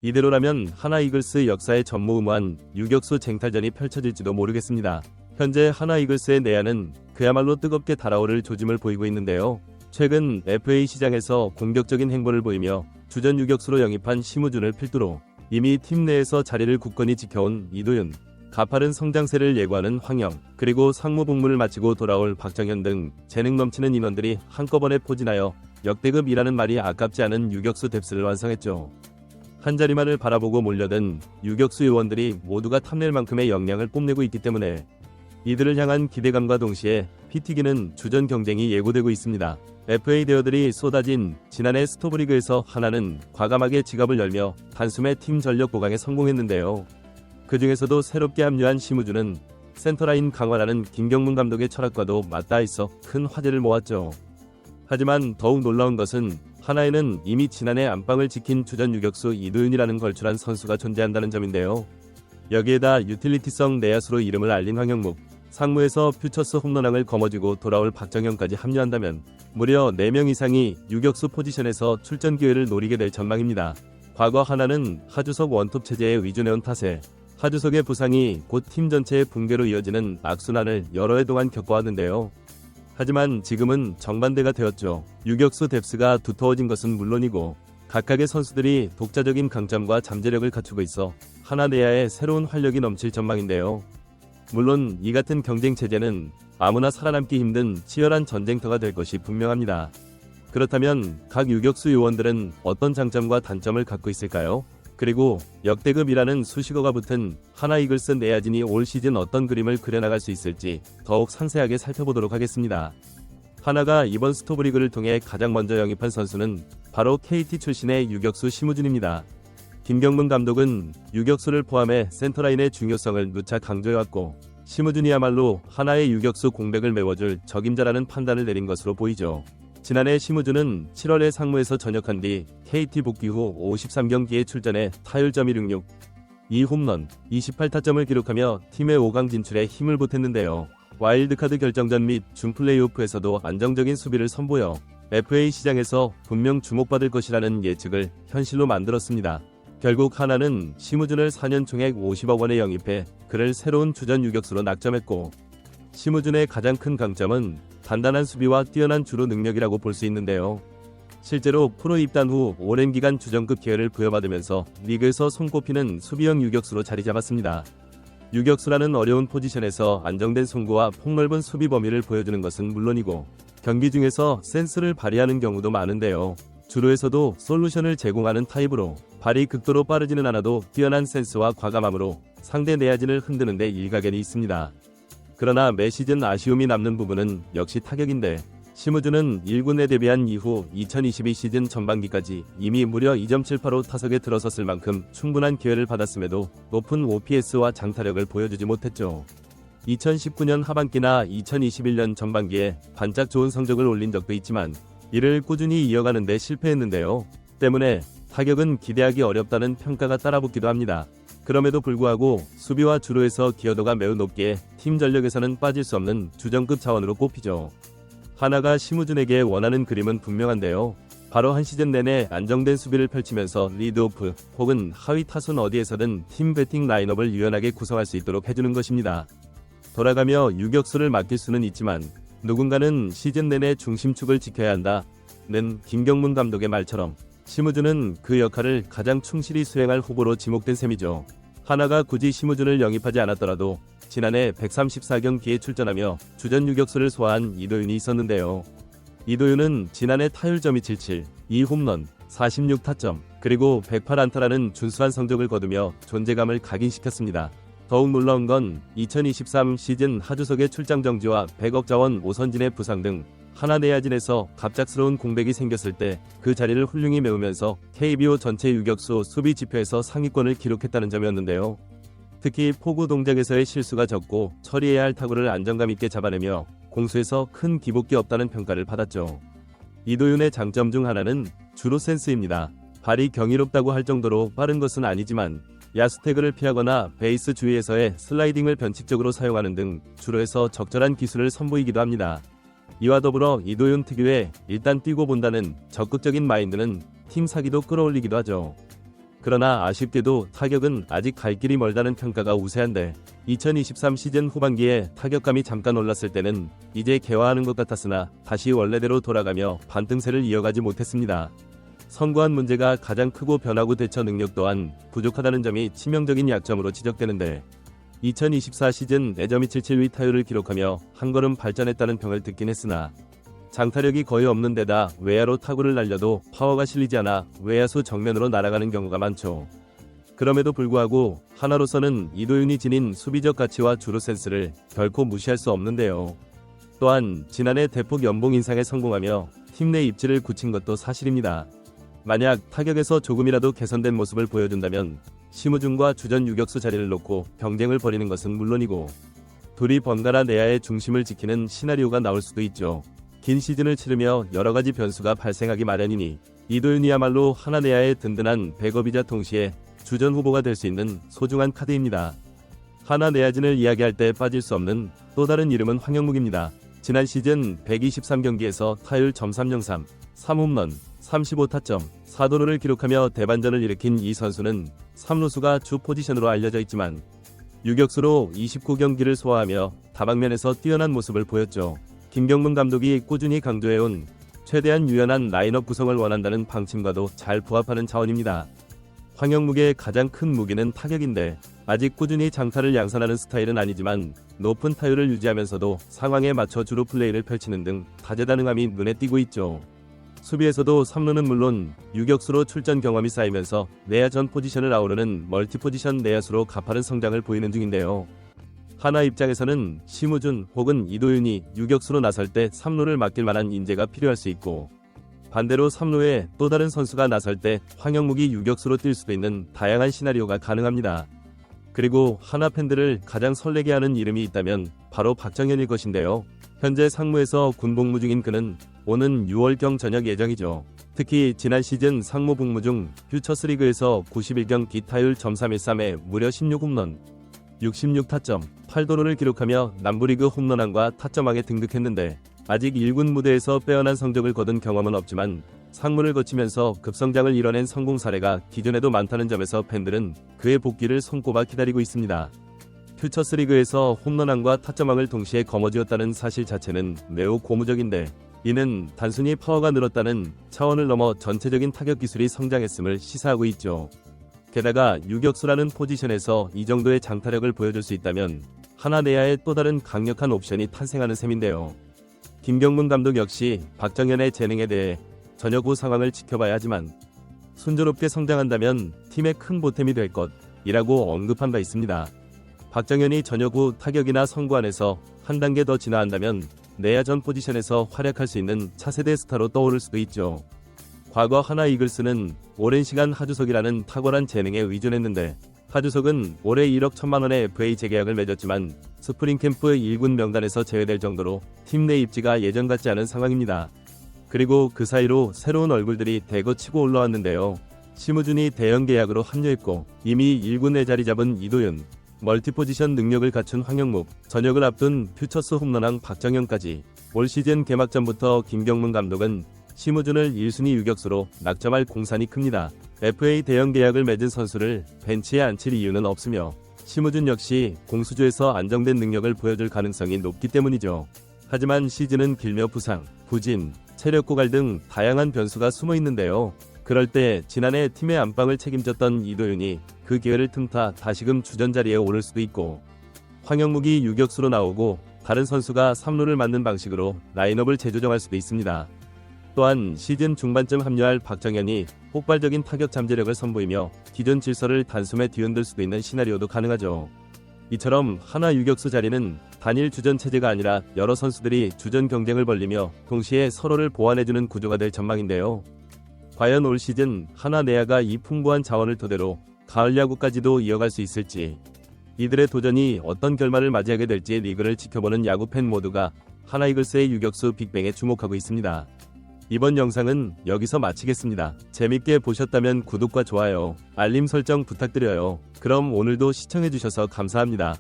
이대로라면 하나 이글스 역사의 전무후무한 유격수 쟁탈전이 펼쳐질지도 모르겠습니다. 현재 하나 이글스의 내야는 그야말로 뜨겁게 달아오를 조짐을 보이고 있는데요. 최근 FA 시장에서 공격적인 행보를 보이며 주전 유격수로 영입한 심우준을 필두로 이미 팀 내에서 자리를 굳건히 지켜온 이도윤, 가파른 성장세를 예고하는 황영, 그리고 상무복무를 마치고 돌아올 박정현 등 재능 넘치는 인원들이 한꺼번에 포진하여 역대급이라는 말이 아깝지 않은 유격수 뎁스를 완성했죠. 한자리만을 바라보고 몰려든 유격수 요원들이 모두가 탐낼 만큼의 역량을 뽐내고 있기 때문에 이들을 향한 기대감과 동시에 피튀기는 주전 경쟁이 예고되고 있습니다. FA 대여들이 쏟아진 지난해 스토브리그에서 하나는 과감하게 지갑을 열며 단숨에 팀 전력 보강에 성공했는데요. 그 중에서도 새롭게 합류한 심우준은 센터라인 강화라는 김경문 감독의 철학과도 맞닿아 있어 큰 화제를 모았죠. 하지만 더욱 놀라운 것은 하나에는 이미 지난해 안방을 지킨 주전 유격수 이도윤이라는 걸출한 선수가 존재한다는 점인데요. 여기에다 유틸리티성 내야수로 이름을 알린 황영묵, 상무에서 퓨처스 홈런왕을 거머쥐고 돌아올 박정현까지 합류한다면 무려 4명 이상이 유격수 포지션에서 출전 기회를 노리게 될 전망입니다. 과거 하나는 하주석 원톱 체제에 의존해온 탓에 하주석의 부상이 곧 팀 전체의 붕괴로 이어지는 악순환을 여러 해 동안 겪어왔는데요. 하지만 지금은 정반대가 되었죠. 유격수 뎁스가 두터워진 것은 물론이고 각각의 선수들이 독자적인 강점과 잠재력을 갖추고 있어 하나 내야에 새로운 활력이 넘칠 전망인데요. 물론 이 같은 경쟁 체제는 아무나 살아남기 힘든 치열한 전쟁터가 될 것이 분명합니다. 그렇다면 각 유격수 요원들은 어떤 장점과 단점을 갖고 있을까요? 그리고 역대급이라는 수식어가 붙은 하나 이글스 내야진이 올 시즌 어떤 그림을 그려나갈 수 있을지 더욱 상세하게 살펴보도록 하겠습니다. 하나가 이번 스토브리그를 통해 가장 먼저 영입한 선수는 바로 KT 출신의 유격수 심우준입니다. 김경문 감독은 유격수를 포함해 센터라인의 중요성을 누차 강조해왔고 심우준이야말로 하나의 유격수 공백을 메워줄 적임자라는 판단을 내린 것으로 보이죠. 지난해 심우준은 7월에 상무에서 전역한 뒤 KT 복귀 후 53경기에 출전해 타율점 166, 2홈런, 28타점을 기록하며 팀의 5강 진출에 힘을 보탰는데요. 와일드카드 결정전 및 준 플레이오프에서도 안정적인 수비를 선보여 FA 시장에서 분명 주목받을 것이라는 예측을 현실로 만들었습니다. 결국 하나는 심우준을 4년 총액 50억 원에 영입해 그를 새로운 주전 유격수로 낙점했고 심우준의 가장 큰 강점은 단단한 수비와 뛰어난 주루 능력이라고 볼 수 있는데요. 실제로 프로 입단 후 오랜 기간 주전급 기회를 부여받으면서 리그에서 손꼽히는 수비형 유격수로 자리 잡았습니다. 유격수라는 어려운 포지션에서 안정된 송구와 폭넓은 수비 범위를 보여주는 것은 물론이고 경기 중에서 센스를 발휘하는 경우도 많은데요. 주루에서도 솔루션을 제공하는 타입으로 발이 극도로 빠르지는 않아도 뛰어난 센스와 과감함으로 상대 내야진을 흔드는 데 일가견이 있습니다. 그러나 매 시즌 아쉬움이 남는 부분은 역시 타격인데 심우준은 1군에 데뷔한 이후 2022 시즌 전반기까지 이미 무려 2.78호 타석에 들어섰을 만큼 충분한 기회를 받았음에도 높은 OPS와 장타력을 보여주지 못했죠. 2019년 하반기나 2021년 전반기에 반짝 좋은 성적을 올린 적도 있지만 이를 꾸준히 이어가는 데 실패했는데요. 때문에 타격은 기대하기 어렵다는 평가가 따라붙기도 합니다. 그럼에도 불구하고 수비와 주루에서 기여도가 매우 높기에 팀 전력에서는 빠질 수 없는 주전급 자원으로 꼽히죠. 하나가 심우준에게 원하는 그림은 분명한데요. 바로 한 시즌 내내 안정된 수비를 펼치면서 리드오프 혹은 하위 타순 어디에서든 팀 배팅 라인업을 유연하게 구성할 수 있도록 해주는 것입니다. 돌아가며 유격수를 맡길 수는 있지만 누군가는 시즌 내내 중심축을 지켜야 한다는 김경문 감독의 말처럼 심우준은 그 역할을 가장 충실히 수행할 후보로 지목된 셈이죠. 하나가 굳이 심우준을 영입하지 않았더라도 지난해 134경기에 출전하며 주전 유격수를 소화한 이도윤이 있었는데요. 이도윤은 지난해 타율점이 77, 2홈런, 46타점, 그리고 108안타라는 준수한 성적을 거두며 존재감을 각인시켰습니다. 더욱 놀라운 건 2023 시즌 하주석의 출장 정지와 100억 자원 오선진의 부상 등 하나 내야진에서 갑작스러운 공백이 생겼을 때 그 자리를 훌륭히 메우면서 KBO 전체 유격수 수비 지표에서 상위권을 기록했다는 점이었는데요. 특히 포구 동작에서의 실수가 적고 처리해야 할 타구를 안정감 있게 잡아내며 공수에서 큰 기복기 없다는 평가를 받았죠. 이도윤의 장점 중 하나는 주루 센스입니다. 발이 경이롭다고 할 정도로 빠른 것은 아니지만 야수 태그를 피하거나 베이스 주위에서의 슬라이딩을 변칙적으로 사용하는 등 주루에서 적절한 기술을 선보이기도 합니다. 이와 더불어 이도윤 특유의 일단 뛰고 본다는 적극적인 마인드는 팀 사기도 끌어올리기도 하죠. 그러나 아쉽게도 타격은 아직 갈 길이 멀다는 평가가 우세한데 2023 시즌 후반기에 타격감이 잠깐 올랐을 때는 이제 개화하는 것 같았으나 다시 원래대로 돌아가며 반등세를 이어가지 못했습니다. 선구안 문제가 가장 크고 변화구 대처 능력 또한 부족하다는 점이 치명적인 약점으로 지적되는데 2024 시즌 4점이 77위 타율을 기록하며 한 걸음 발전했다는 평을 듣긴 했으나 장타력이 거의 없는 데다 외야로 타구를 날려도 파워가 실리지 않아 외야수 정면으로 날아가는 경우가 많죠. 그럼에도 불구하고 하나로서는 이도윤이 지닌 수비적 가치와 주루 센스를 결코 무시할 수 없는데요. 또한 지난해 대폭 연봉 인상에 성공하며 팀 내 입지를 굳힌 것도 사실입니다. 만약 타격에서 조금이라도 개선된 모습을 보여준다면 심우준과 주전 유격수 자리를 놓고 경쟁을 벌이는 것은 물론이고 둘이 번갈아 내야의 중심을 지키는 시나리오가 나올 수도 있죠. 긴 시즌을 치르며 여러가지 변수가 발생하기 마련이니 이도윤이야말로 하나 내야의 든든한 백업이자 동시에 주전 후보가 될 수 있는 소중한 카드입니다. 하나 내야진을 이야기할 때 빠질 수 없는 또 다른 이름은 황영묵입니다. 지난 시즌 123경기에서 타율 .303, 3홈런, 35타점, 4도루를 기록하며 대반전을 일으킨 이 선수는 3루수가 주 포지션으로 알려져 있지만 유격수로 29경기를 소화하며 다방면에서 뛰어난 모습을 보였죠. 김경문 감독이 꾸준히 강조해온 최대한 유연한 라인업 구성을 원한다는 방침과도 잘 부합하는 차원입니다. 황영묵의 가장 큰 무기는 타격인데 아직 꾸준히 장타를 양산하는 스타일은 아니지만 높은 타율을 유지하면서도 상황에 맞춰 주로 플레이를 펼치는 등 다재다능함이 눈에 띄고 있죠. 수비에서도 3루는 물론 유격수로 출전 경험이 쌓이면서 내야 전 포지션을 아우르는 멀티포지션 내야수로 가파른 성장을 보이는 중인데요. 하나 입장에서는 심우준 혹은 이도윤이 유격수로 나설 때 3루를 맡길 만한 인재가 필요할 수 있고 반대로 3루에 또 다른 선수가 나설 때 황영묵이 유격수로 뛸 수도 있는 다양한 시나리오가 가능합니다. 그리고 하나 팬들을 가장 설레게 하는 이름이 있다면 바로 박정현일 것인데요. 현재 상무에서 군복무 중인 그는 오는 6월경 전역 예정이죠. 특히 지난 시즌 상무 복무 중 퓨처스리그에서 91경기 타율 .313에 무려 16홈런, 66타점, 8도루를 기록하며 남부리그 홈런왕과 타점왕에 등극했는데 아직 1군 무대에서 빼어난 성적을 거둔 경험은 없지만 상무를 거치면서 급성장을 이뤄낸 성공 사례가 기존에도 많다는 점에서 팬들은 그의 복귀를 손꼽아 기다리고 있습니다. 퓨처스리그에서 홈런왕과 타점왕을 동시에 거머쥐었다는 사실 자체는 매우 고무적인데 이는 단순히 파워가 늘었다는 차원을 넘어 전체적인 타격 기술이 성장했음을 시사하고 있죠. 게다가 유격수라는 포지션에서 이 정도의 장타력을 보여줄 수 있다면 하나 내야의 또 다른 강력한 옵션이 탄생하는 셈인데요. 김경문 감독 역시 박정현의 재능에 대해 전역 후 상황을 지켜봐야 하지만 순조롭게 성장한다면 팀의 큰 보탬이 될 것이라고 언급한 바 있습니다. 박정현이 전역 후 타격이나 선구안에서 한 단계 더 진화한다면 내야 전 포지션에서 활약할 수 있는 차세대 스타로 떠오를 수도 있죠. 과거 하나 이글스는 오랜 시간 하주석이라는 탁월한 재능에 의존했는데 하주석은 올해 1억 1천만원의 FA 재계약을 맺었지만 스프링 캠프 1군 명단에서 제외될 정도로 팀 내 입지가 예전 같지 않은 상황입니다. 그리고 그 사이로 새로운 얼굴들이 대거 치고 올라왔는데요. 심우준이 대형 계약으로 합류했고 이미 1군에 자리 잡은 이도윤, 멀티포지션 능력을 갖춘 황영묵, 전역을 앞둔 퓨처스 홈런왕 박정현까지 올 시즌 개막 전부터 김경문 감독은 심우준을 1순위 유격수로 낙점할 공산이 큽니다. FA 대형 계약을 맺은 선수를 벤치에 앉힐 이유는 없으며 심우준 역시 공수주에서 안정된 능력을 보여줄 가능성이 높기 때문이죠. 하지만 시즌은 길며 부상, 부진, 체력 고갈 등 다양한 변수가 숨어 있는데요. 그럴 때 지난해 팀의 안방을 책임졌던 이도윤이 그 기회를 틈타 다시금 주전 자리에 오를 수도 있고 황영묵이 유격수로 나오고 다른 선수가 3루를 맡는 방식으로 라인업을 재조정할 수도 있습니다. 또한 시즌 중반쯤 합류할 박정현이 폭발적인 타격 잠재력을 선보이며 기존 질서를 단숨에 뒤흔들 수도 있는 시나리오도 가능하죠. 이처럼 하나 유격수 자리는 단일 주전 체제가 아니라 여러 선수들이 주전 경쟁을 벌리며 동시에 서로를 보완해주는 구조가 될 전망인데요. 과연 올 시즌 하나 내야가 이 풍부한 자원을 토대로 가을 야구까지도 이어갈 수 있을지, 이들의 도전이 어떤 결말을 맞이하게 될지 리그를 지켜보는 야구팬 모두가 하나 이글스의 유격수 빅뱅에 주목하고 있습니다. 이번 영상은 여기서 마치겠습니다. 재밌게 보셨다면 구독과 좋아요, 알림 설정 부탁드려요. 그럼 오늘도 시청해주셔서 감사합니다.